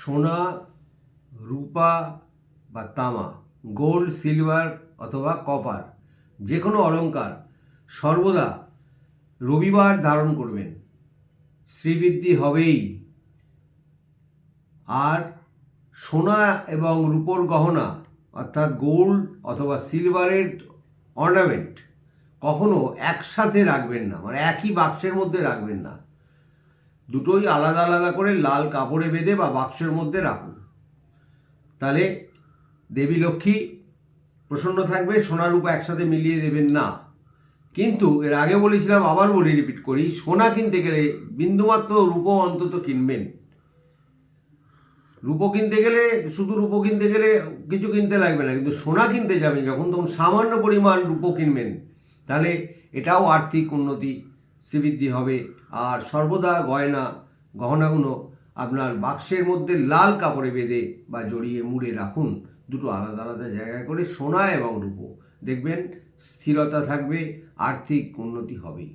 সোনা, রূপা বা তামা, গোল্ড, সিলভার অথবা কপার, যে কোনো অলংকার সর্বদা রবিবার ধারণ করবেন, শ্রীবৃদ্ধি হবেই। আর সোনা এবং রূপোর গহনা অর্থাৎ গোল্ড অথবা সিলভারের অর্নামেন্ট কখনো একসাথে রাখবেন না, মানে একই বাক্সের মধ্যে রাখবেন না। দুটোই আলাদা আলাদা করে লাল কাপড়ে বেঁধে বা বাক্সের মধ্যে রাখুন। তাহলে দেবী লক্ষ্মী প্রসন্ন থাকবে। সোনা রূপা একসাথে মিলিয়ে দেবেন না। কিন্তু এর আগে বলেছিলাম, আবার বলি, রিপিট করি, সোনা কিনতে গেলে বিন্দুমাত্র রূপো অন্তত কিনবেন। রূপো কিনতে গেলে, শুধু রূপো কিনতে গেলে কিছু কিনতে লাগবে না, কিন্তু সোনা কিনতে যাবেন যখন, তখন সামান্য পরিমাণ রূপো কিনবেন। তাহলে এটাও আর্থিক উন্নতি, শ্রীবৃদ্ধি হবে। আর সর্বদা গহনাগুলো আপনার বাক্সের মধ্যে লাল কাপড়ে বেঁধে বা জড়িয়ে মুড়ে রাখুন, দুটো আলাদা আলাদা জায়গায় করে, সোনা এবং রূপো। দেখবেন স্থিরতা থাকবে, আর্থিক উন্নতি হবেই।